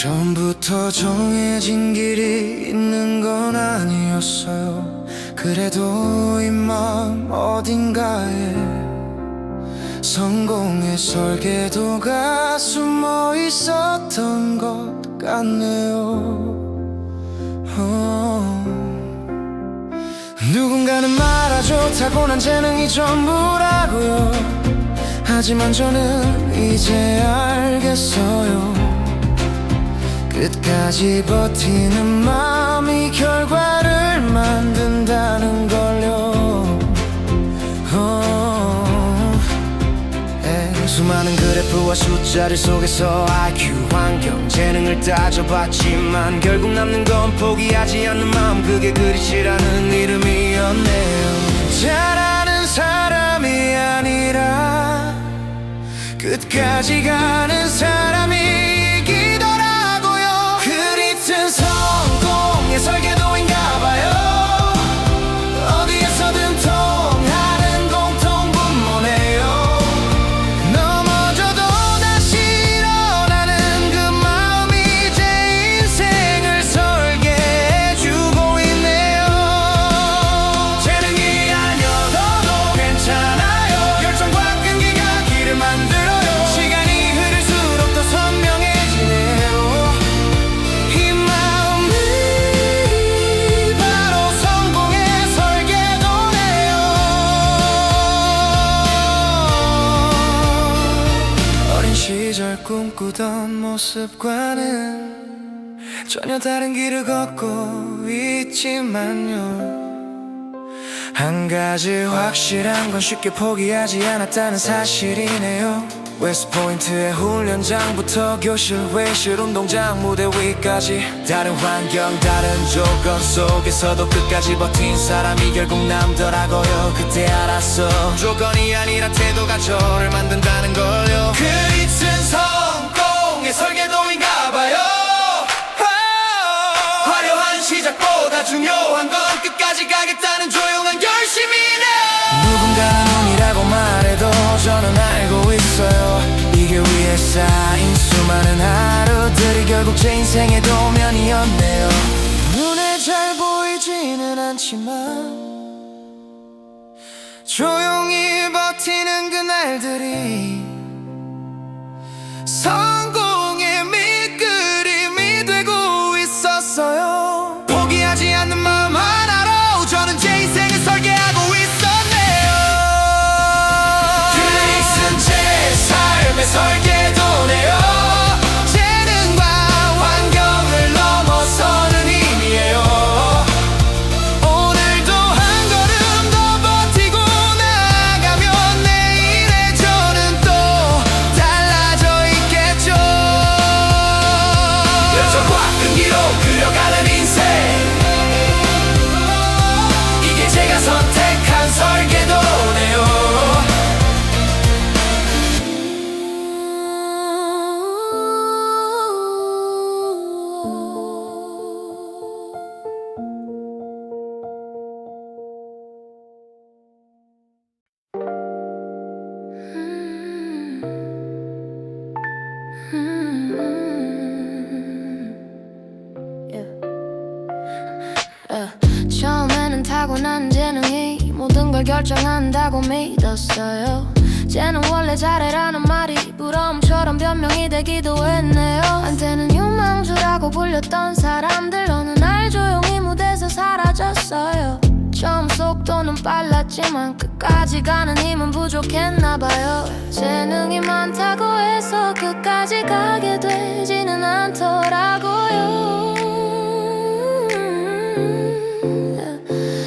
처음부터 정해진 길이 있는 건 아니었어요. 그래도 이 마음 어딘가에 성공의 설계도가 숨어 있었던 것 같네요. 누군가는 말하죠, 타고난 재능이 전부라고요. 하지만 저는 이제 알겠어요. 끝까지 버티는 마음이 결과를 만든다는 걸요. 수많은 그래프와 숫자들 속에서 IQ, 환경, 재능을 따져봤지만 결국 남는 건 포기하지 않는 마음, 그게 그릿이라는 이름이었네요. 잘하는 사람이 아니라 끝까지 가는 사람이 이기더라고요. 그릿은 성공의 설계도인가봐요. 어디에서든 통하는 공통분모네요. 넘어져도 다시 일어나는 그 마음이 제 인생을 설계해주고 있네요. 재능이 아니어도 괜찮아요. 열정과 끈기가 길을 만들어요. 시간이 흐를수록 더 선명해지네요. 이 마음이 바로 성공의 설계도네요. 어린 시절 꿈꾸던 모습과는 전혀 다른 길을 걷고 있지만요. 한 가지 확실한 건 쉽게 포기하지 않았다는 사실이네요. 웨스트포인트의 훈련장부터 교실, 회의실, 운동장, 무대 위까지 다른 환경, 다른 조건 속에서도 끝까지 버틴 사람이 결국 남더라고요. 그때 알았어, 조건이 아니라 태도가 저를 만든다는 걸요. 그릿은 성공의 설계도인가봐요. 화려한 시작보다 중요한 건 끝까지 가겠다는 조용한 결심이네. 누군가는 운이라고 말해도 저는 알고 있어요. 이게 위에 쌓인 수많은 하루들이 결국 제 인생의 도면이었네요. 눈에 잘 보이지는 않지만 조용히 버티는 그날들이 성공의 밑그림이 되고 있었어요. 포기하지 않는 마음 하나로 저는 제 인생을 설계하고 있었네요. 그릿은 제 삶의 설계도네요. 재능과 환경을 넘어서는 힘이에요. 오늘도 한 걸음 더 버티고 나가면 내일의 저는 또 달라져 있겠죠. 열정과 끈기로 그려가는 인생, 이게 제가 선택한 설계도네요. 처음에는 타고난 재능이 모든 걸 결정한다고 믿었어요. 쟤는 원래 잘해라는 말이 부러움처럼 변명이 되기도 했네요. 한때는 유망주라고 불렸던 사람들 어느 날 조용히 무대에서 사라졌어요. 처음 속도는 빨랐지만 끝까지 가는 힘은 부족했나봐요. 재능이 많다고 해서 끝까지 가게 되지는 않더라고요.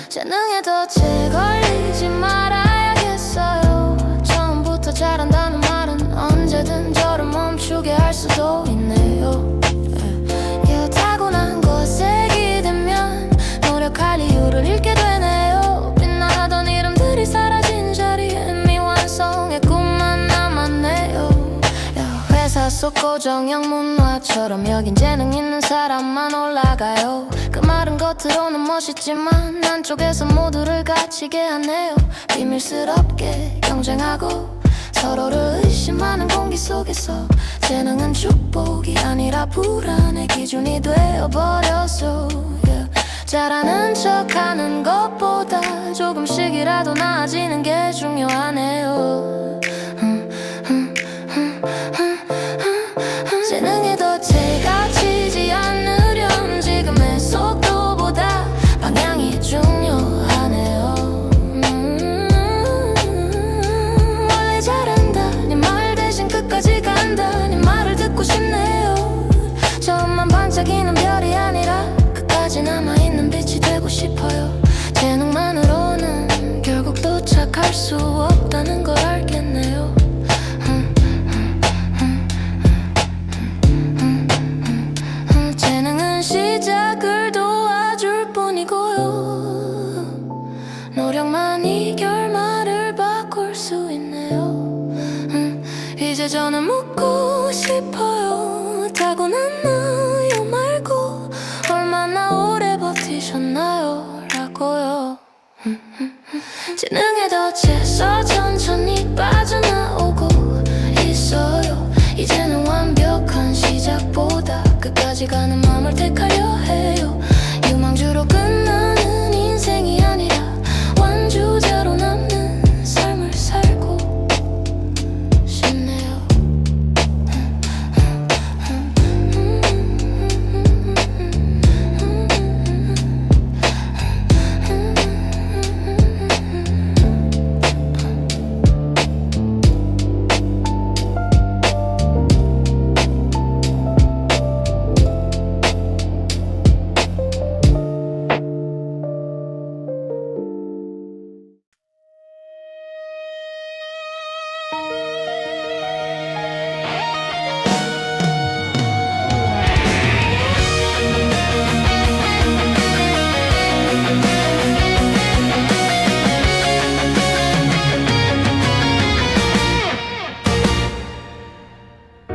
재능에 덫에 걸리지 말아야겠어요. 처음부터 잘한다는 말은 언제든 저를 멈추게 할 수도 있네요. 타고난 것에 기대면 노력할 이유를 잃게 되네요. 빛나던 이름들이 사라진 자리에 미완성의 꿈만 남았네요. 회사 속 고정형 문화처럼 여긴 재능 있는 사람만 올라가요. 그 말은 겉으로는 멋있지만 안쪽에서 모두를 갇히게 하네요. 비밀스럽게 경쟁하고 서로를 의심하는 공기 속에서 재능은 축복이 아니라 불안의 기준이 되어버렸어. yeah. 잘하는 척하는 것보다 조금씩이라도 나아지는 게 중요하네요. 재능에 덫에 갇히지 않으렴. 지금의 속도보다 방향이 중요하네요. 원래 잘한다 네 말 대신 끝까지 간다 네 말을 듣고 싶네요. 처음만 반짝이는 별이 아니라 끝까지 남아있는 빛이 되고 싶어요. 재능만으로는 결국 도착할 수 없다는 걸 알겠네요. 재능은 시작을 도와줄 뿐이고요. 노력만이 결말을 바꿀 수 있네요. 이제 저는 묻고 싶어요. 타고났나요 말고 얼마나 오래 버티셨나요 라고요. 재능의 덫에서 천천히 빠져나오고 있어요. 이제는 완벽한 시작보다 끝까지 가는 마음을 택하려 해요. 유망주로 끝나는 인생이 아니라 완주자로 남는 삶을 살고 싶네요.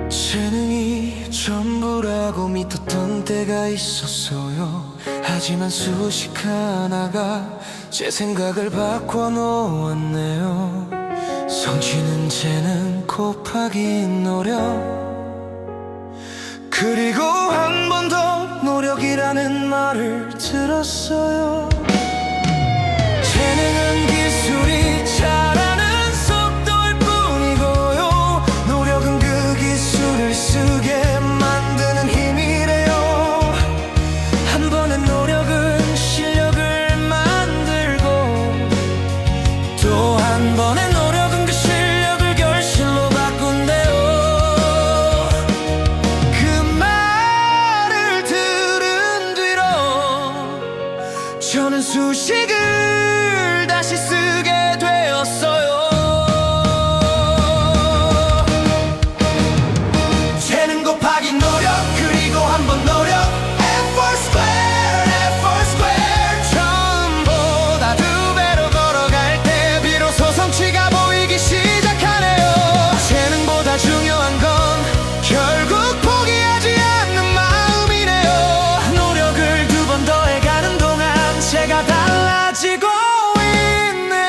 재능이 전부라고 믿었던 때가 있었어요. 하지만 수식 하나가 제 생각을 바꿔놓았네요. 성취는 재능 곱하기 노력, 그리고 한 번 더 노력이라는 말을 들었어요. 재능은 기술이 잘하는 속도일 뿐이고요. 노력은 그 기술을 쓰게 만드는 힘이래요. 한 번의 노력은 실력을 만들고 또 한 번의 노력은 그 실력을 결실로 바꾼대요. 그 말을 들은 뒤로 저는 수식을 다시 쓰게 되었어요. 재능 곱하기 노력, 그리고 한 번 노력. Effort square, effort square. 처음보다 두 배로 걸어갈 때 비로소 성취가 보이기 시작하네요. 재능보다 중요한 건 결국 포기하지 않는 마음이네요. 노력을 두 번 더 해가는 동안 제가 달라지고 있네요.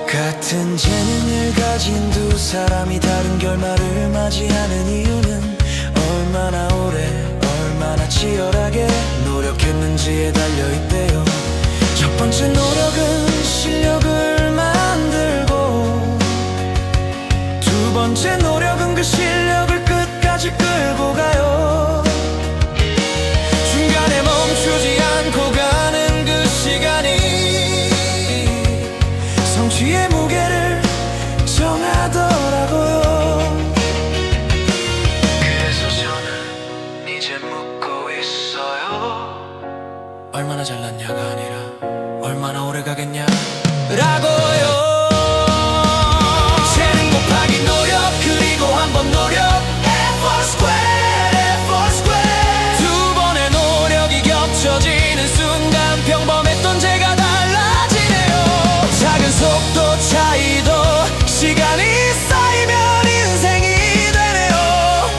같은 재능을 가진 두 사람이 다른 결말을 맞이하는 이유는 얼마나 오래 얼마나 치열하게 노력했는지에 달려있대요. 첫 번째 노력은 실력을 만들고, 두 번째 노력은 그 실력을 끝까지 끌고 가요. 중간에 멈추지 않고 가는 그 시간이 성취의 무게를 정하더라고요. 그래서 저는 이제 묻고 있어요. 얼마나 잘났냐가 아니라 얼마나 오래 가겠냐 라고요. 재능 곱하기 노력, 그리고 한 번 노력. Effort square, effort square. 두 번의 노력이 겹쳐지는 순간 평범했던 제가 달라지네요. 작은 속도 차이도 시간이 쌓이면 인생이 되네요.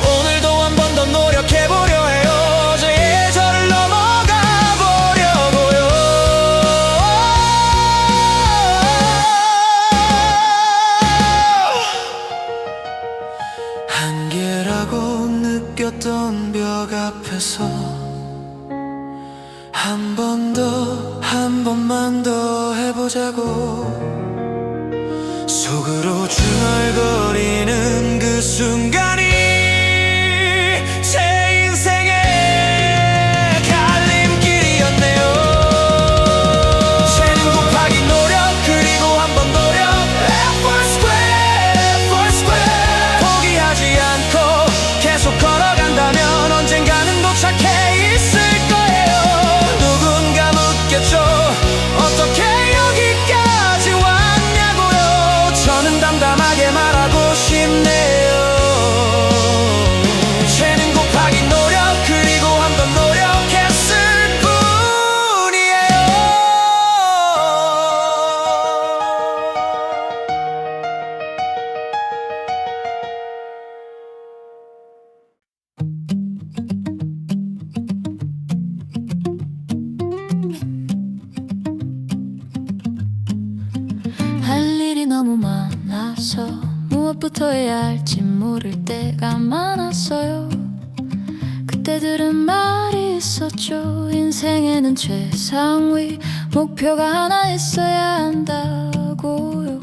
오늘도 한 번 더 노력해보려 해요. 어제의 저를 넘어가 보려고요. 앞에서 한 번 더, 한 번만 더 해보자고 속으로 중얼거리는 그 순간이 제 인생의 갈림길이었네요. 재능 곱하기 노력 그리고 한 번 노력 Effort square, effort square 포기하지 않고 계속 걸어간다면 언젠가는 도착해 있을 거예요. 누군가 묻겠죠. 어떻게 여기까지 왔냐고요. 저는 담담하게 말하고 싶네요. 재능 곱하기 노력 그리고 한 번 노력했을 뿐이에요. 할 일이 너무 많아서 무엇부터 해야 할지 모를 때가 많았어요. 그때 들은 말이 있었죠. 인생에는 최상위 목표가 하나 있어야 한다고요.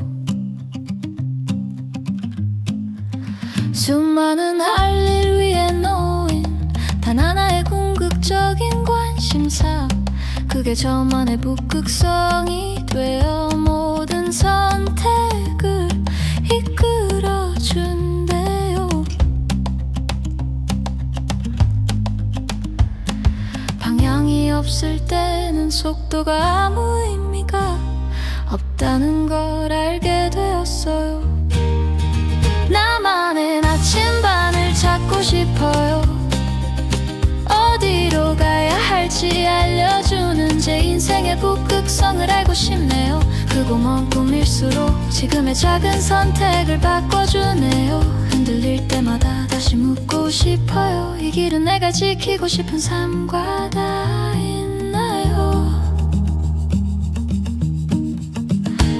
수많은 할 일 위에 놓인 단 하나의 궁극적인 관심사, 그게 저만의 북극성이 되어 모든 선택을 이끌어준대요. 방향이 없을 때는 속도가 아무 의미가 없다는 걸 알게 되었어요. 나만의 나침반을 찾고 싶어요. 어디로 가야 할지 알려주는 제 인생의 북극성을 알고 싶네요. 크고 먼 꿈일수록 지금의 작은 선택을 바꿔주네요. 흔들릴 때마다 다시 묻고 싶어요. 이 길은 내가 지키고 싶은 삶과 다 있나요?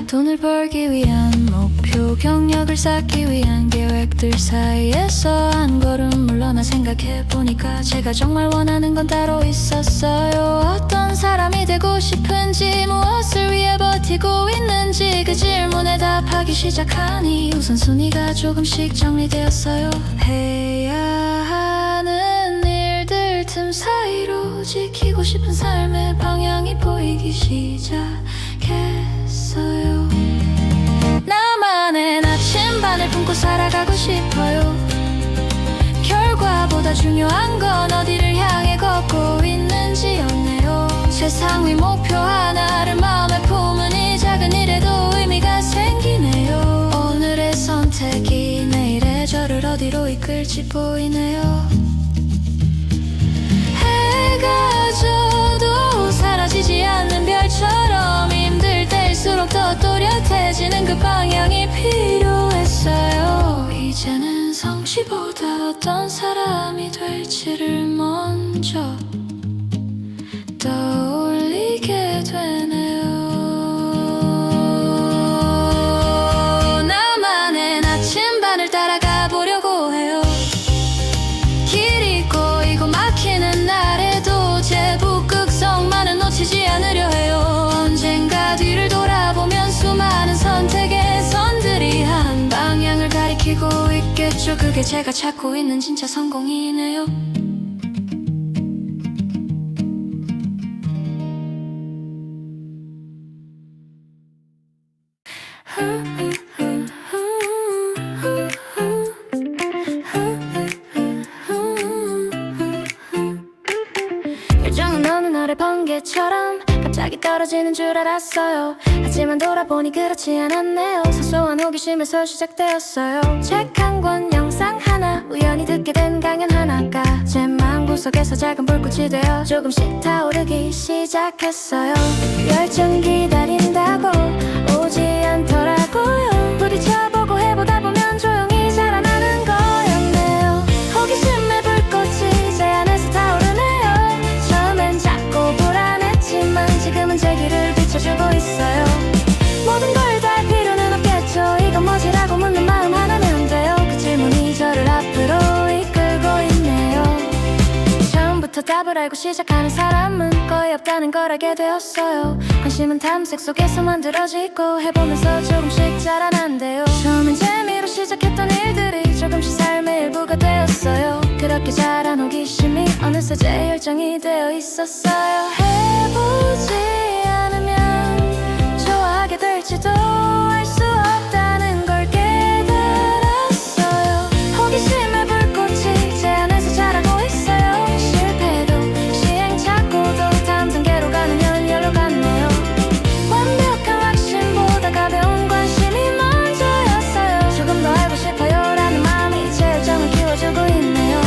돈을 벌기 위한 목표, 경력을 쌓기 위한 계획들 사이에서 한 걸음 물러나 생각해보니까 제가 정말 원하는 건 따로 있었어요. 어떤 사람이 되고 싶은지, 무엇을 위해 버티고 있는지 그 질문에 답하기 시작하니 우선순위가 조금씩 정리되었어요. 해야 하는 일들 틈 사이로 지키고 싶은 삶의 방향이 보이기 시작했어요. 나만의 나침반을 품고 살아가고 싶어요. 결과보다 중요한 건 어디를 향해 걷고 있는지였네요. 세상 위 목표 하나를 마음에 품은 이 작은 일에도 의미가 생기네요. 오늘의 선택이 내일의 저를 어디로 이끌지 보이네요. 해가 져도 사라지지 않는 별처럼 힘들 때일수록 더 또렷해지는 그 방향이 필요했어요. 이제는 성취보다 어떤 사람이 될지를 먼저 떠올리게 되네요. 나만의 나침반을 따라가 보려고 해요. 길이 꼬이고 막히는 날에도 제 북극성만은 놓치지 않으려 해요. 언젠가 뒤를 돌아보면 수많은 선택의 선들이 한 방향을 가리키고 있겠죠. 그게 제가 찾고 있는 진짜 성공이네요. 열정은 어느 날의 번개처럼 갑자기 떨어지는 줄 알았어요. 하지만 돌아보니 그렇지 않았네요. 사소한 호기심에서 시작되었어요. 책 한 권, 영상 하나, 우연히 듣게 된 강연 하나가 제 마음구석에서 작은 불꽃이 되어 조금씩 타오르기 시작했어요. 열정 기다린다고 오지 않더라고요. 부딪혀보고 해보다 보면 조용히 자라나는 거였네요. 호기심의 불꽃이 제 안에서 타오르네요. 처음엔 작고 불안했지만 지금은 제 길을 비춰주고 있어요. 모든 걸 다 할 필요는 없겠죠. 이건 뭐지라고 묻는 마음 하나면 돼요. 그 질문이 저를 앞으로 이끌고 있네요. 처음부터 답을 알고 시작하는 사람은 거의 없다는 걸 알게 되었어요. 관심은 탐색 속에서 만들어지고 해보면서 조금씩 자라난대요. 처음엔 재미로 시작했던 일들이 조금씩 삶의 일부가 되었어요. 그렇게 자란 호기심이 어느새 제 열정이 되어 있었어요. 해보지 않으면 좋아하게 될지도 알 수 없다는 걸 깨달았어요. 호기심의 불꽃이 제 안에서 자라고 있어요. 실패도 시행착오도 다음 단계로 가는 연료로 같네요. 완벽한 확신보다 가벼운 관심이 먼저였어요. 조금 더 알고 싶어요라는 마음이 제 열정을 키워주고 있네요.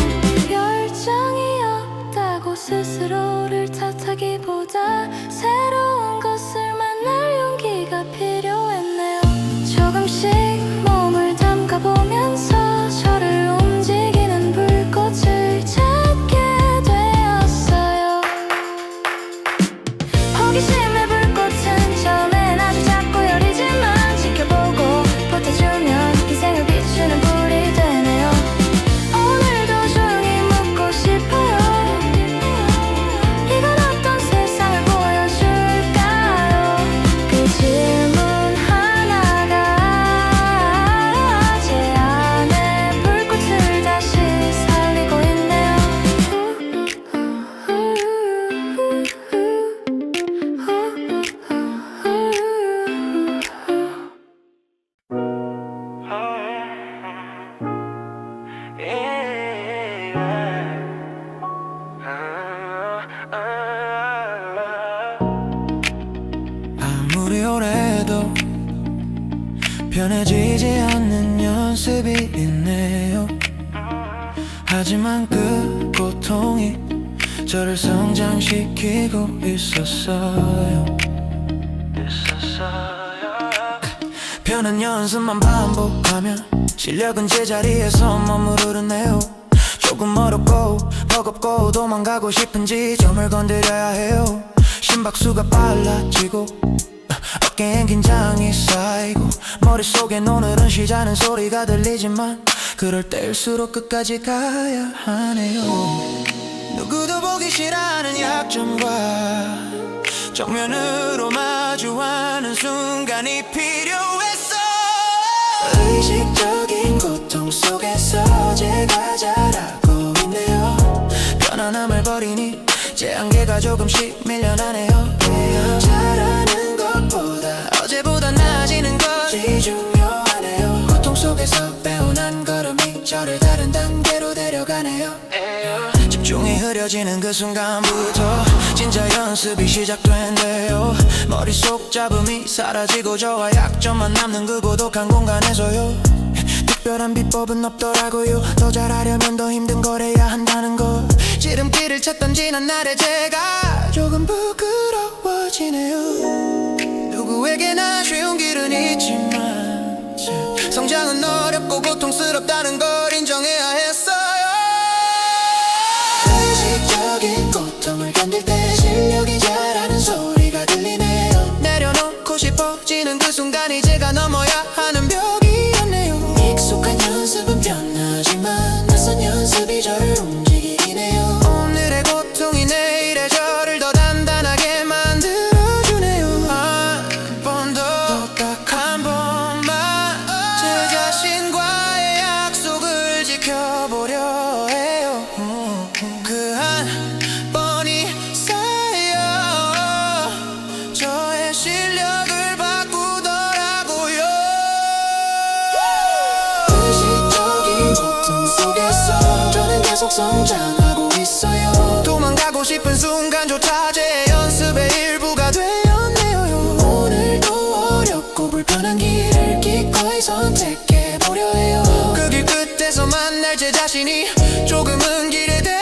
열정이 없다고 스스로를 탓하기보다 새로운 것을 만날 용기가 필요했네요. 조금씩 몸을 담가보면서 저를 움직이는 불꽃을 찾게 되었어요. 호기심의 불꽃은 처음엔 아주 작고 여리지만 지켜보고 보태주면 인생을 비추는 불이 되네요. 오늘도 조용히 묻고 싶어요. 이건 어떤 세상을 보여줄까요? 그 질문 하나가 제 안에 불꽃을 다시 살리고 있네요. 아무리 오래도 편해지지 않는 연습이 있네요. 하지만 그 고통이 저를 성장시키고 있었어요. 편한 연습만 반복하면 실력은 제자리에서 머무르네요. 조금 어렵고 버겁고 도망가고 싶은지 점을 건드려야 해요. 심박수가 빨라지고 어깨엔 긴장이 쌓이고 머릿속엔 오늘은 쉬자는 소리가 들리지만 그럴 때일수록 끝까지 가야 하네요. 누구도 보기 싫어하는 약점과 정면으로 마주하는 순간이 필요했어. 의식적인 고통 속에서 제가 자라고 있네요. 편안함을 버리니 제 한계가 조금씩 밀려나네요. 잘하는 것보다 어제보다 나아지는 것이 중요하네요. 고통 속에서 배운 한 걸음이 저를 다른 단계로 데려가네요. 집중이 흐려지는 그 순간부터 진짜 연습이 시작된대요. 머릿속 잡음이 사라지고 저와 약점만 남는 그 고독한 공간에서요. 특별한 비법은 없더라고요. 더 잘하려면 더 힘든 걸 해야 한다는 걸. 지름길을 찾던 지난 날의 제가 조금 부끄러워지네요. 누구에게나 쉬운 길은 있지만 성장은 어렵고 고통스럽다는 걸 인정해야 했어요. 의식적인 고통을 견딜 때 실력이 자라는 소리가 들리네요. 내려놓고 싶어지는 그 순간이 제가 넘어야 하는 벽이었네요. 익숙한 연습은 변하지만 낯선 연습이 저를 움직이네요. 오늘의 고통이 내일의 저를 더 단단하게 만들어주네요. 한 번 더 딱 한 번만 제 자신과의 약속을 지켜보려 해요. 그 한 번이 쌓여 저의 실력을 바꾸더라고요. 의식적인 고통 속에서 저는 계속 성장하고 있어요. 도망가고 싶은 순간조차 제 연습의 일부가 되었네요. 오늘도 어렵고 불편한 길을 기꺼이 선택해보려 해요. 그 길 끝에서 만날 제 자신이 조금은 길에 대해요.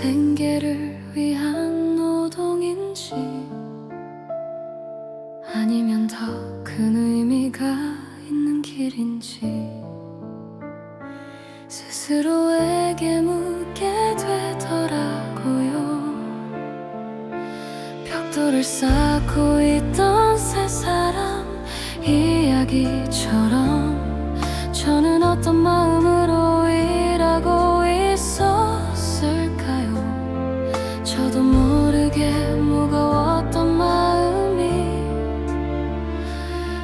생계를 위한 노동인지 아니면 더 큰 의미가 있는 길인지 스스로에게 묻게 되더라고요. 벽돌을 쌓고 있던 세 사람 이야기처럼 저는 어떤 마음으로 일하고 있었을까요? 저도 모르게 무거웠던 마음이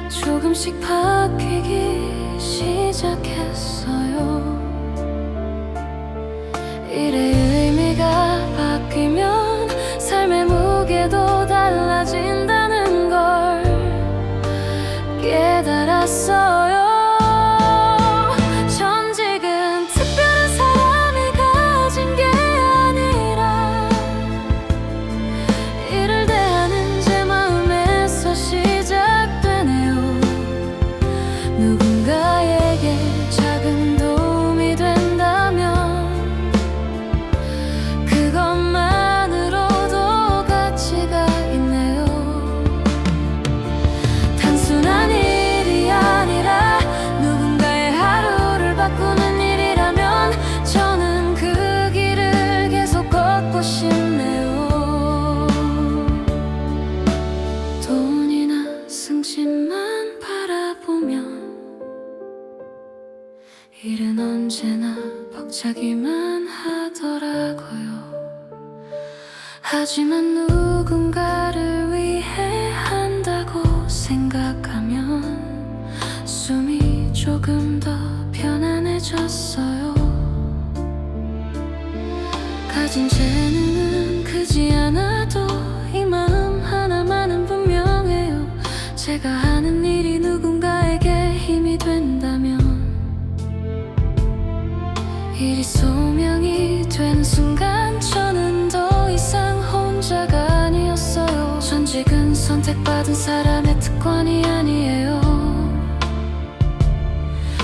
조금씩 바뀌기 시작했어요. 일의 의미가 바뀌면 삶의 무게도 달라진다는 걸 깨달았어요. 전 지금 특별한 사람이 가진 게 아니라 일을 대하는 제 마음에서 시작되네요. 누군가에게 작은 도움이 된다면 그것만으로도 가치가 있네요. 단순한 일이 아니라 누군가의 하루를 바꾸는 일이라면 저는 그 길을 계속 걷고 싶네요. 돈이나 승진만 바라보면 일은 언제나 벅차기만 하더라고요. 하지만 누군가를 위해 한다고 생각하면 숨이 조금 더 편안해졌어요. 가진 재능은 크지 않아도 이 마음 하나만은 분명해요. 제가 하는 일이 누군가에게 힘이 된다면 일이 소명이 되는 순간 저는 더 이상 혼자가 아니었어요. 전직은 선택받은 사람의 특권이 아니에요.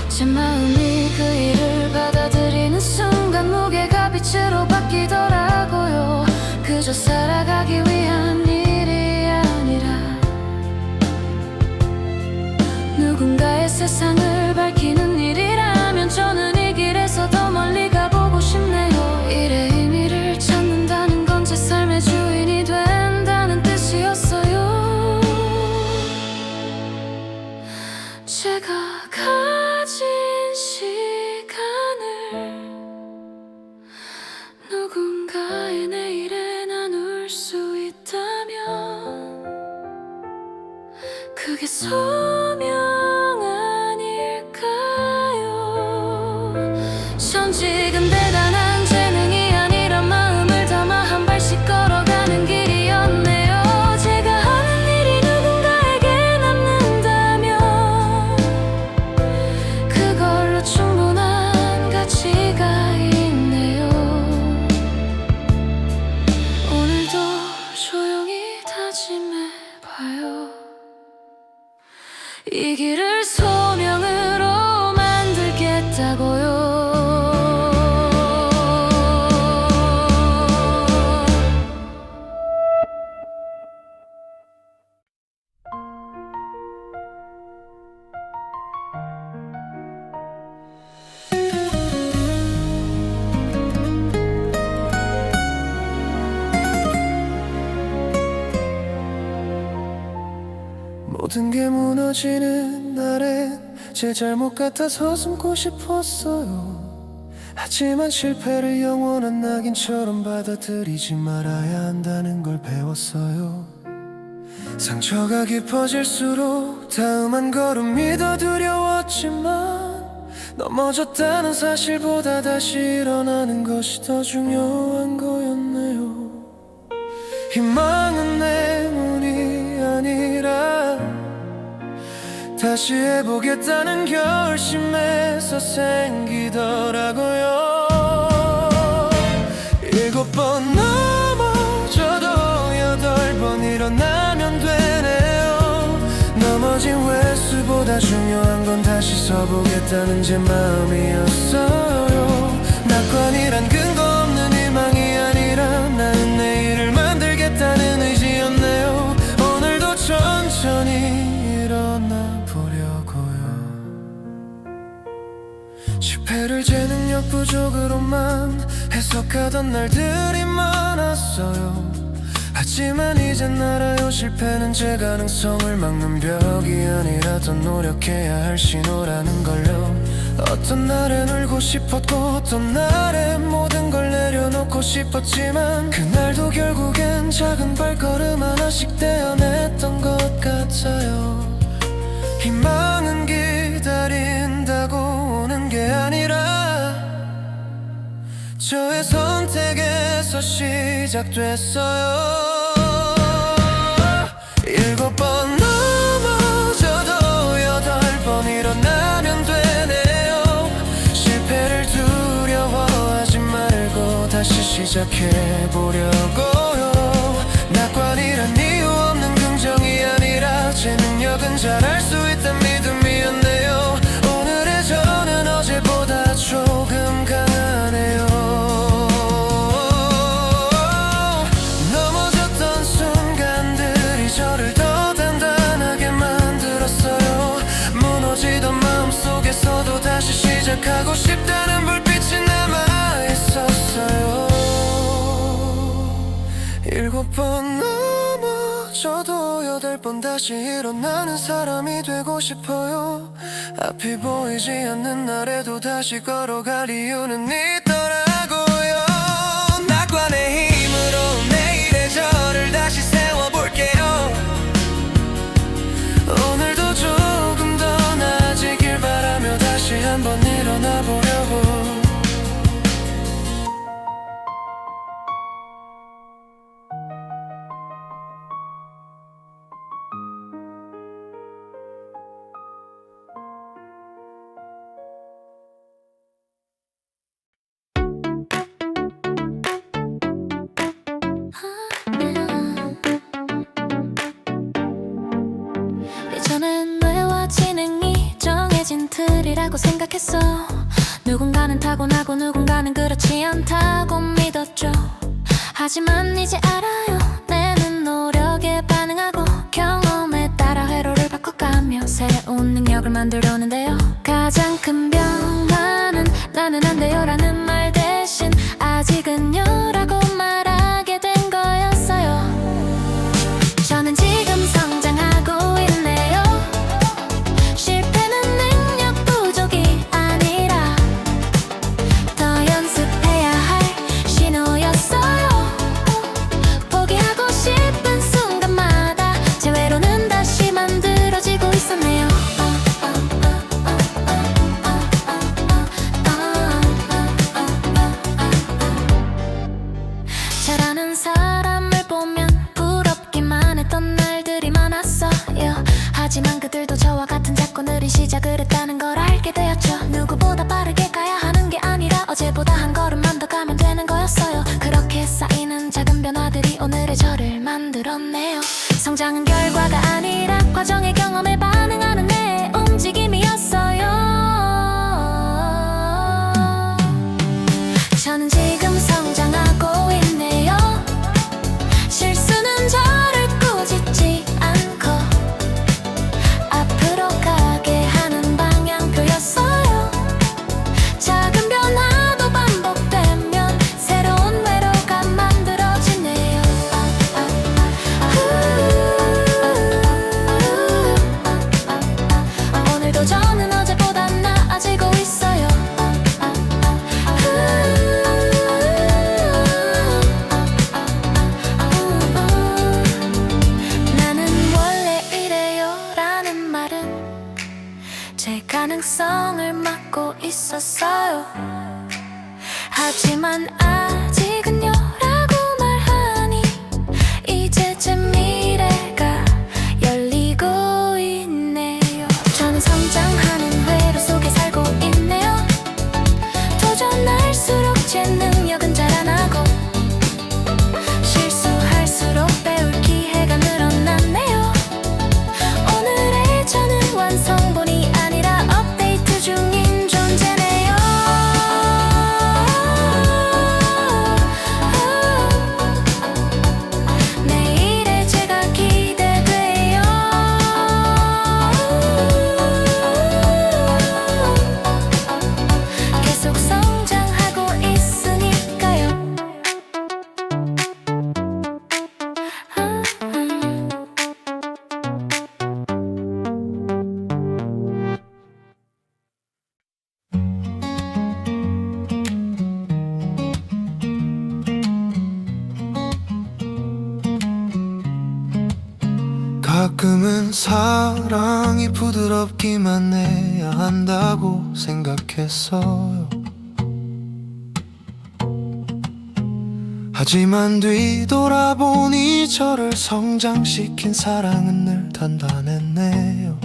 제 마음이 그 일을 받아들이는 순간 무게가 빛으로 바뀌더라고요. 그저 살아가기 위한 일이 아니라 누군가의 세상을 밝히는 일이라면 저는 이 길에서 더 멀리 가보고 싶네요. 일의 의미를 찾는다는 건 제 삶의 주인이 된다는 뜻이었어요. 제가 가진 시간을 누군가의 내일에 나눌 수 있다면 그게 소명 아닐까요? 전 지금 대단한 재능이 아니라 마음을 담아 한 발씩 걸어가는 길이었네요. 제가 하는 일이 누군가에게 남는다면 그걸로 충분한 가치가 있네요. 오늘도 조용히 다짐해봐요. 이 길을 소명으로 만들겠다고요. 모든 게 무너지는 날엔 제 잘못 같아서 숨고 싶었어요. 하지만 실패를 영원한 낙인처럼 받아들이지 말아야 한다는 걸 배웠어요. 상처가 깊어질수록 다음 한 걸음이 더 두려웠지만 넘어졌다는 사실보다 다시 일어나는 것이 더 중요한 거였네요. 희망은 내 문이 아니라 다시 해보겠다는 결심에서 생기더라고요. 7번 넘어져도 8번 일어나면 되네요. 넘어진 횟수보다 중요한 건 다시 서보겠다는 제 마음이었어요. 낙관이란 근거 없는 희망이 아니라 쪽으로만 해석하던 날들이 많았어요. 하지만 이젠 알아요, 실패는 제 가능성을 막는 벽이 아니라 더 노력해야 할 신호라는 걸요. 어떤 날엔 울고 싶었고 어떤 날엔 모든 걸 내려놓고 싶었지만 그날도 결국엔 작은 발걸음 하나씩 떼어냈던 것 같아요. 희망은 기다린다고 오는 게 아니라 저의 선택에서 시작됐어요. 7번 넘어져도 8번 일어나면 되네요. 실패를 두려워하지 말고 다시 시작해보려고요. 낙관이란 이유 없는 긍정이 아니라 제 능력은 잘할 수 있단 믿음이었네요. 오늘의 저는 어제보다 조금 강하네요. 넘어졌던 순간들이 저를 더 단단하게 만들었어요. 무너지던 마음속에서도 다시 시작하고 싶다는 불빛이 남아있었어요. 7번 넘어져도 8번 다시 일어나는 사람이 되고 싶어요. 앞이 보이지 않는 날에도 다시 걸어갈 이유는 있더라고요. 낙관의 힘으로 내일의 저를 다시 세워볼게요. 오늘도 조금 더 나아지길 바라며 다시 한번 일어나 보려고. 이전엔 뇌와 지능이 정해진 틀이라고 생각했어. 누군가는 타고나고 누군가는 그렇지 않다고 믿었죠. 하지만 이제 알아요, 내는 노력에 반응하고 경험에 따라 회로를 바꿔가며 새로운 능력을 만들어오는데요. 가장 큰 변화는 나는 안 돼요 라는 말 대신 아직은요 라고 말하게 된 거였어요. 저는 지금 성장하고 있네요. 실패는 능력 부족이 아니라 더 연습해야 할 신호였어요. 포기하고 싶은 순간마다 제 외로는 다시 만들어지고 있었네요. 잘하는 사람을 보면 부럽기만 했던 날들이 많았어요. 하지만 그들도 저와 같은 작고 느린 시작을 했다는 걸 알게 되었죠. 누구보다 빠르게 가야 하는 게 아니라 어제보다 한 걸음만 더 가면 되는 거였어요. 그렇게 쌓이는 작은 변화들이 오늘의 저를 만들었네요. 성장은 결과가 아니라 과정의 경험에 반응하는 내 움직임이었어요. 저는 지금 성장하고 있네요. 실수는 저를 꾸짖지 않고 앞으로 가게 하는 방향표였어요. 작은 변화도 반복되면 새로운 회로가 만들어지네요. 가끔은 사랑이 부드럽기만 해야 한다고 생각했어요. 하지만 뒤돌아보니 저를 성장시킨 사랑은 늘 단단했네요.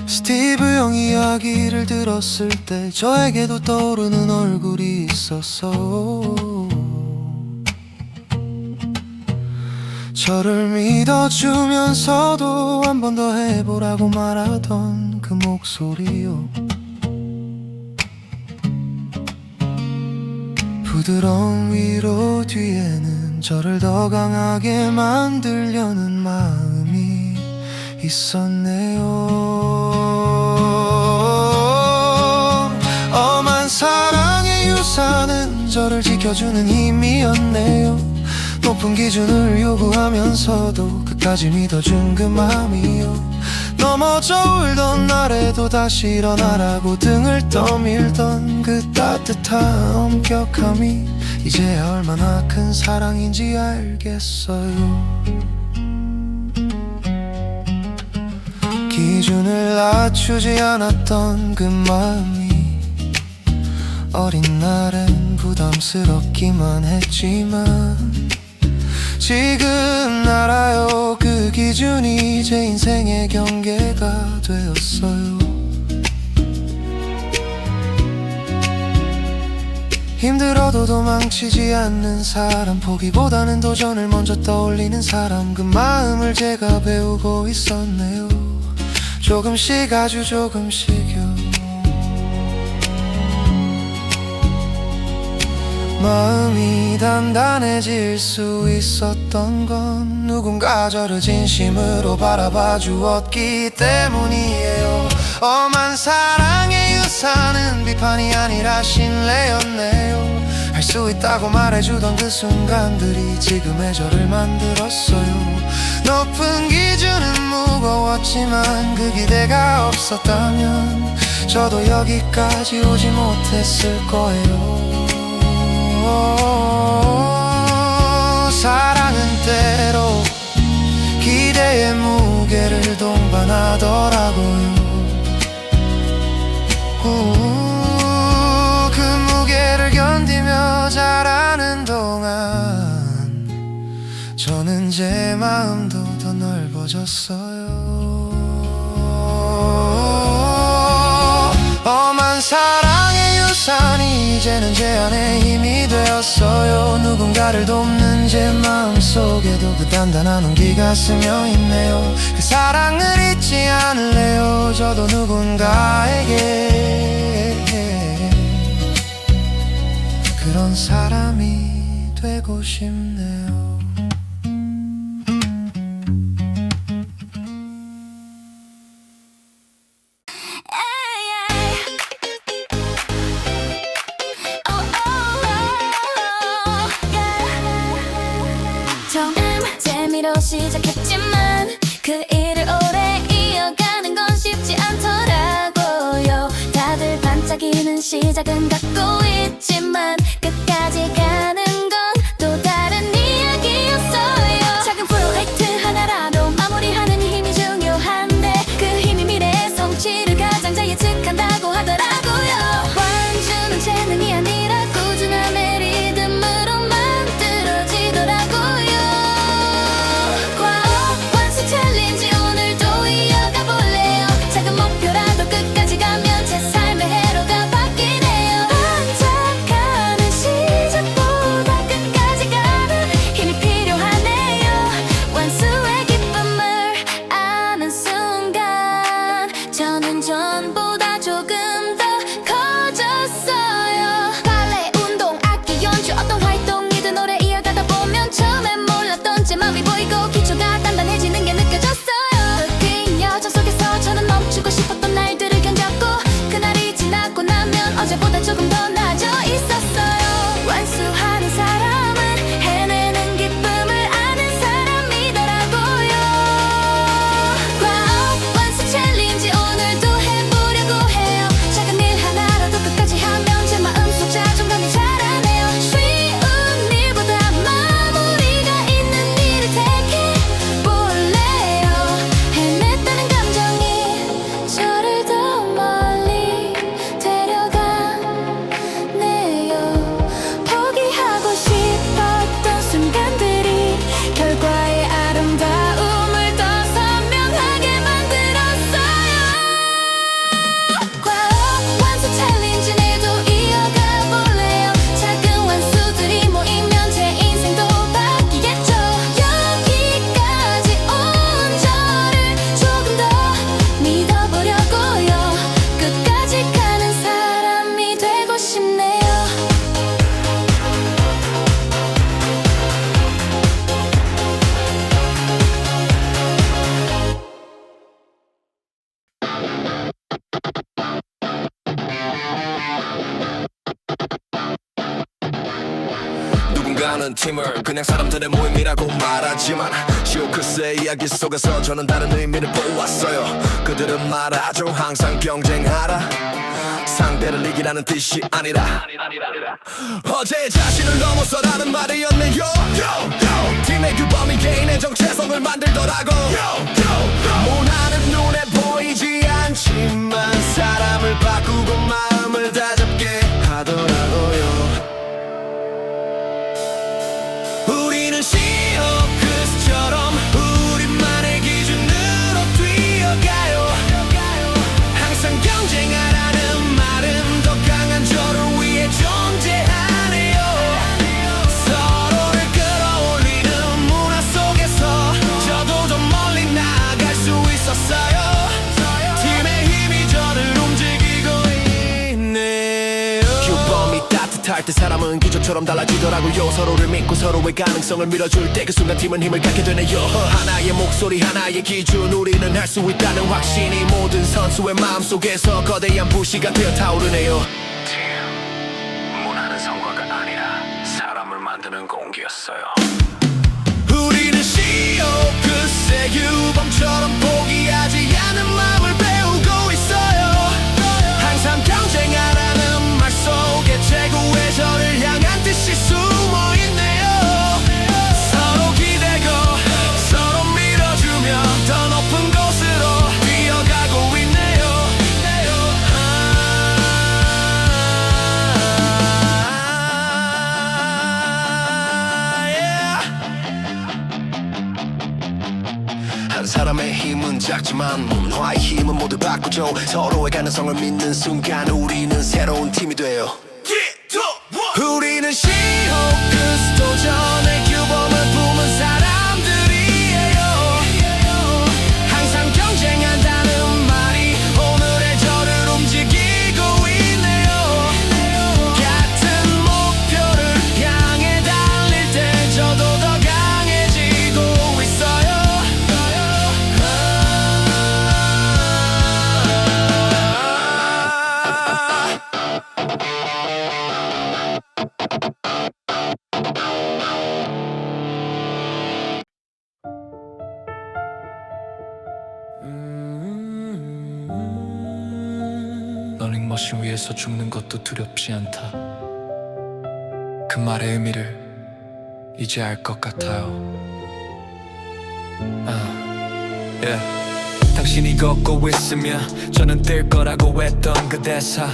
스티브 형 이야기를 들었을 때 저에게도 떠오르는 얼굴이 있었어. 저를 믿어주면서도 한 번 더 해보라고 말하던 그 목소리요. 부드러운 위로 뒤에는 저를 더 강하게 만들려는 마음이 있었네요. 엄한 사랑의 유산은 저를 지켜주는 힘이었네요. 높은 기준을 요구하면서도 끝까지 믿어준 그 맘이요. 넘어져 울던 날에도 다시 일어나라고 등을 떠밀던 그 따뜻한 엄격함이 이제야 얼마나 큰 사랑인지 알겠어요. 기준을 낮추지 않았던 그 마음이 어린 날엔 부담스럽기만 했지만 지금 알아요. 그 기준이 제 인생의 경계가 되었어요. 힘들어도 도망치지 않는 사람, 포기보다는 도전을 먼저 떠올리는 사람, 그 마음을 제가 배우고 있었네요. 조금씩 아주 조금씩요. 마음이 단단해질 수 있었던 건 누군가 저를 진심으로 바라봐 주었기 때문이에요. 엄한 사랑의 유산은 비판이 아니라 신뢰였네요. 할 수 있다고 말해주던 그 순간들이 지금의 저를 만들었어요. 높은 기준은 무거웠지만 그 기대가 없었다면 저도 여기까지 오지 못했을 거예요. 사랑은 때로 기대의 무게를 동반하더라고요. 그 무게를 견디며 자라는 동안 저는 제 마음도 더 넓어졌어요. 엄한 사랑의 유산이 이제는 제 안에 힘이 되었어요. 누군가를 돕는 제 마음속에도 그 단단한 온기가 스며있네요. 그 사랑을 잊지 않을래요. 저도 누군가에게 그런 사람이 되고 싶네요. 재미로 시작했지만 그 일을 오래 이어가는 건 쉽지 않더라고요. 다들 반짝이는 시작은 갖고 있지만 끝까지 가는 건 또 다른 이야기였어요. 작은 프로젝트 하나라도 마무리하는 힘이 중요한데 그 힘이 미래의 성취를 가장 잘 예측한다고 하더라고요. 완주는 재능이 아니라 꾸준함의 리듬으로 만들어지더라고요. 작은 목표라도 끝까지 가면 제 삶의 해로가 바뀌네요. 반짝하는 함께하는 팀을 그냥 사람들의 모임이라고 말하지만 쇼크스의 이야기 속에서 저는 다른 의미를 보았어요. 그들은 말하죠 항상 경쟁하라, 상대를 이기라는 뜻이 아니라 어제의 자신을 넘어서라는 말이었네요. 팀의 규범이 개인의 정체성을 만들더라고. 문화는 눈에 보이지 않지만 사람을 바꾸고 마음을 다잡게 하더라고요. 우리는 시어크스처럼 우리만의 기준으로 뛰어가요. 항상 경쟁하라는 말은 더 강한 저를 위해 존재하네요. 서로를 끌어올리는 문화 속에서 저도 더 멀리 나아갈 수 있었어요. 팀의 힘이 저를 움직이고 있네요. 규범이 따뜻할 때 사람은 기적처럼 달라지더라고요. 서로를 믿고 서로의 가능성을 밀어줄 때 그 순간 팀은 힘을 갖게 되네요. 하나의 목소리 하나의 기준, 우리는 할 수 있다는 확신이 모든 선수의 마음속에서 거대한 불씨가 되어 타오르네요. 문화는 성과가 아니라 사람을 만드는 공기였어요. 우리는 시오크스의 규범처럼 포기하지 않는 마음을 배우고 있어요. 항상 경쟁하라는 말 속에 최고의 저를 향한 뜻이 숨어있네요. 서로 기대고 서로 밀어주며 더 높은 곳으로 뛰어가고 있네요. 한 사람의 힘은 작지만 문화의 힘은 모두 바꾸죠. 서로의 가능성을 믿는 순간 우리는 새로운 팀이 돼요. 우리는 시호크스 도전의 규범을 품은 사람들이에요. 항상 경쟁한다는 말이 오늘의 저를 움직이고 있네요. 같은 목표를 향해 달릴 때 저도 더 강해지고 있어요. 러닝머신 위에서 죽는 것도 두렵지 않다. 그 말의 의미를 이제 알 것 같아요. 당신이 걷고 있으면 저는 뛸 거라고 했던 그 대사,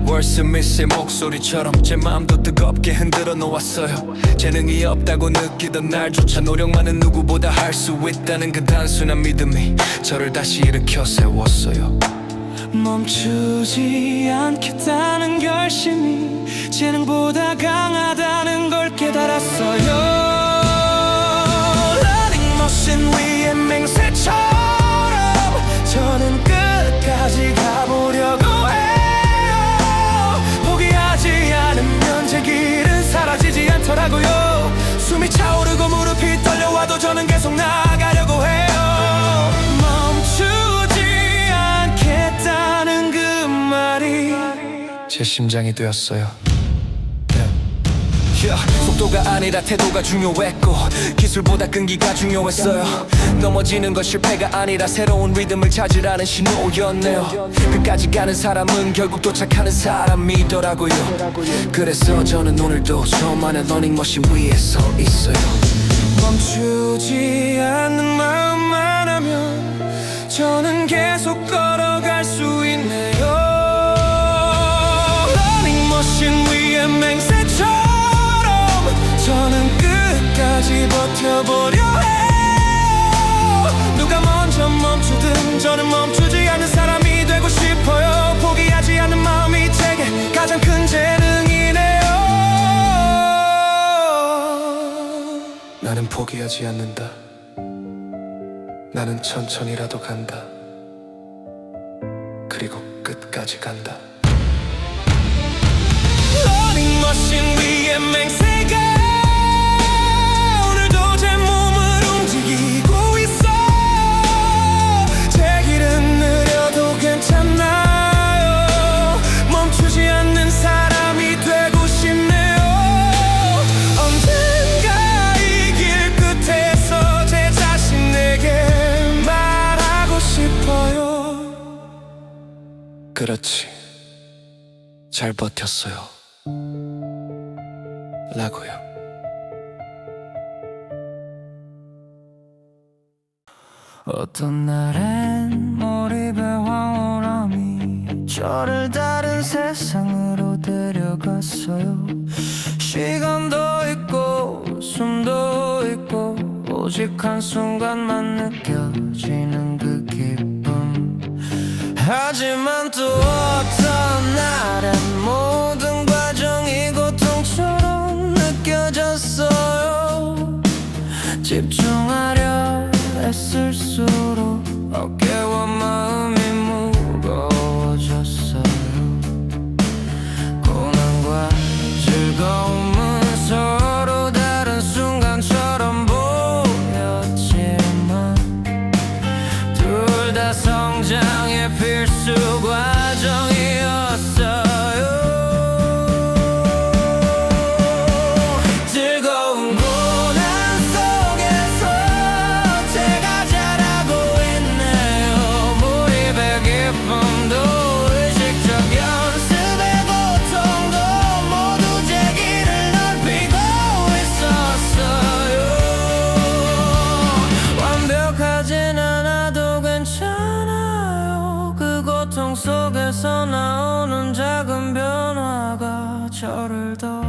월스미스의 목소리처럼 제 마음도 뜨겁게 흔들어 놓았어요. 재능이 없다고 느끼던 날조차 노력만은 누구보다 할 수 있다는 그 단순한 믿음이 저를 다시 일으켜 세웠어요. 멈추지 않겠다는 결심이 재능보다 강하다는 걸 깨달았어요. 러닝머신 위의 맹세처럼 저는 끝까지 가보려고 해요. 포기하지 않으면 제 길은 사라지지 않더라고요. 숨이 차오르고 무릎이 떨려와도 저는 계속 나아가려고 해요. 멈추지 않겠다는 그 말이 제 심장이 되었어요. 속도가 아니라 태도가 중요했고 기술보다 끈기가 중요했어요. 넘어지는 건 실패가 아니라 새로운 리듬을 찾으라는 신호였네요. 끝까지 가는 사람은 결국 도착하는 사람이더라고요. 그래서 저는 오늘도 저만의 러닝머신 위에 서 있어요. 멈추지 않는 마음만 하면 저는 계속 걸어갈 수 있네요. 러닝머신 위에 맹세처럼 저는 끝까지 버텨보려 해요. 누가 먼저 멈추든 저는 멈추지 않는 사람이 되고 싶어요. 포기하지 않는 마음이 제게 가장 큰 재능이네요. 나는 포기하지 않는다. 나는 천천히라도 간다. 그리고 끝까지 간다. 러닝머신 위에 맹세가 오늘도 제 몸을 움직이고 있어. 제 길은 느려도 괜찮아요. 멈추지 않는 사람이 되고 싶네요. 언제 그렇지, 잘 버텼어요 라고요. 어떤 날엔 몰입의 황홀함이 저를 다른 세상으로 데려갔어요. 시간도 있고 숨도 있고 오직 한순간만 느껴지는 그 기쁨. 하지만 또 어떤 날엔 모든 과정이 고통처럼 느껴졌어요. 집중하려 애쓸수록 어깨와 마음이 무거워졌어요. 고난과 즐거움은 서로 다른 순간처럼 보였지만 둘 다 성장의 필수 과정이었어요. 즐거운 고난 속에서 제가 자라고 있네요. 몰입의 기쁨도 의식적 연습의 고통도 모두 제 길을 넓히고 있었어요. 완벽하진 않아도 괜찮아요. 그 고통 속에서 나오는 작은 변화가 저를 더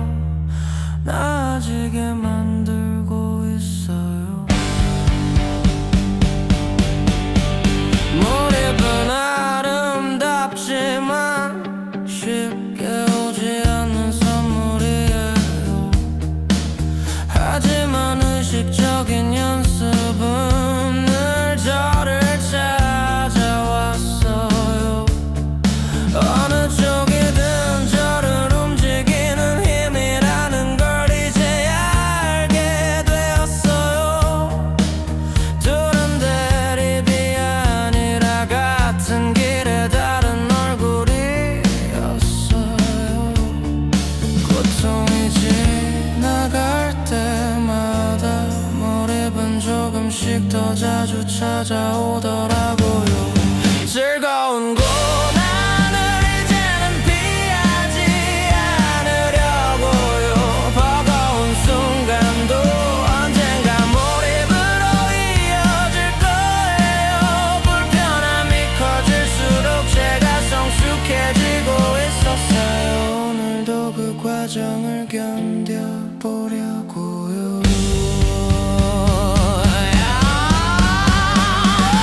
나아지게 만들고 있어요. 몰입은 아름답지만 쉽게 오지 않는 선물이에요. 하지만 의식적인 연습은 늘 저를 찾아왔어요. 어느 쪽이든 저를 움직이는 힘이라는 걸 이제야 알게 되었어요. 둘은 대립이 아니라 같은 길에 다른 얼굴이었어요. 고통이 지나갈 때마다 몰입은 조금씩 더 자주 찾아오더라고요. 즐거운 고난을 이제는 피하지 않으려고요. 버거운 순간도 언젠가 몰입으로 이어질 거예요. 불편함이 커질수록 제가 성숙해지고 있었어요. 오늘도 그 과정을 견뎌보려고요.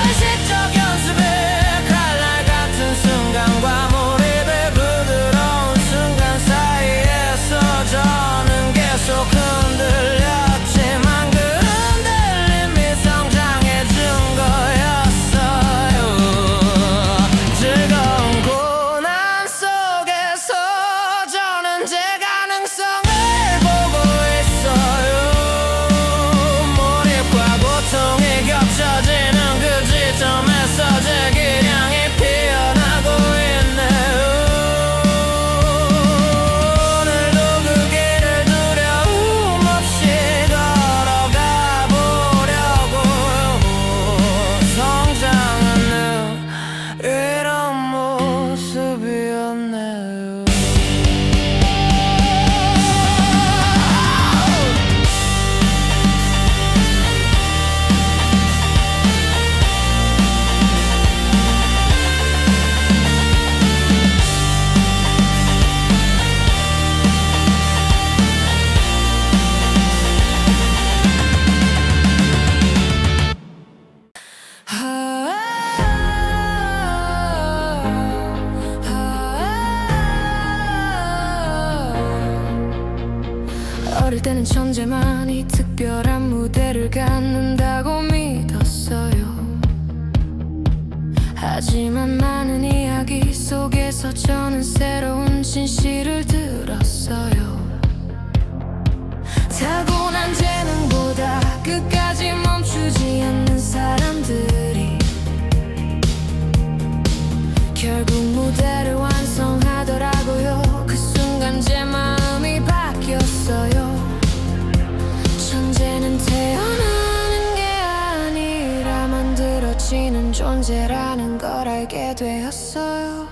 의식적 연습에 칼날 같은 순간과 몰입의 부드러운 순간 사이에서 저는 계속 흔들렸지만 그 흔들림이 성장해 준 거였어요. 즐거운 고난 속에서 저는 제 가능성을 보고 있어요. 몰입과 고통이 겹쳐지는 그 지점에서 제 기량이 피어나고 있네요. 오늘도 그 길을 두려움 없이 걸어가 보려고요. 성장하는 이런 모습이었네요. 어릴 때는 천재만이 특별한 무대를 갖는다고 믿었어요. 하지만 많은 이야기 속에서 저는 새로운 진실을 들었어요. 타고난 재능보다 끝까지 멈추지 않는 사람들이 결국 무대를 완성하더라고요. 그 순간 제 마음이 바뀌었어요. 천재는 태어나는 게 아니라 만들어지는 존재라는 걸 알게 되었어요.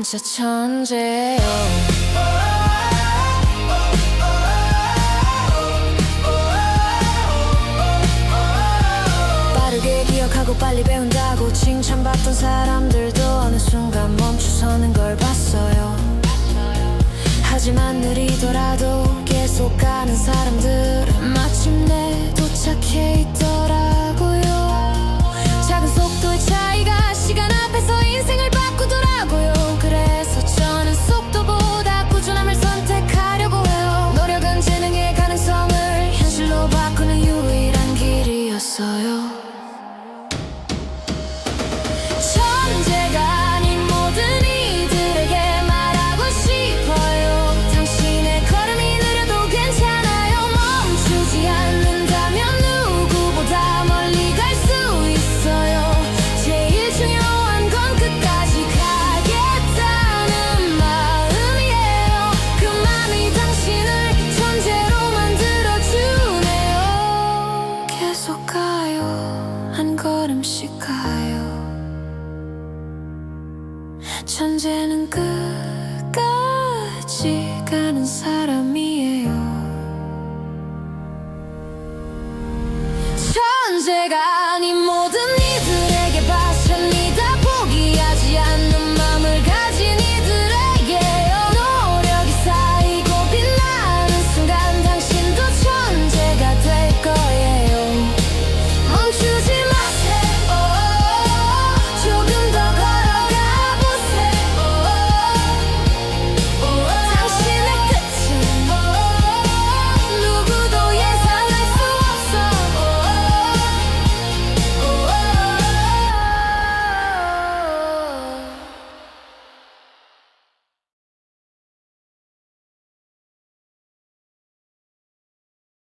진짜 천재예요. 빠르게 기억하고 빨리 배운다고 칭찬받던 사람들도 어느 순간 멈춰서는 걸 봤어요. 하지만 느리더라도 계속 가는 사람들은 마침내 도착해 있더라고요. 작은 속도의 차이가 시간 앞에서 인생을 바꾸더라고요. 그래서 저는 속도보다 꾸준함을 선택하려고 해요. 노력은 재능의 가능성을 현실로 바꾸는 유일한 길이었어요. 천재가 아닌 모든 이들에게 말하고 싶어요. 당신의 걸음이 느려도 괜찮아요. 멈추지 않는다면 누구보다 멀리 갈 수 있어요. 제일 중요한 건 끝까지 가겠다는 마음이에요. 그 마음이 당신을 천재로 만들어주네요. 계속 가요. 한 걸음씩 가요. 천재는 끝까지 가는 사람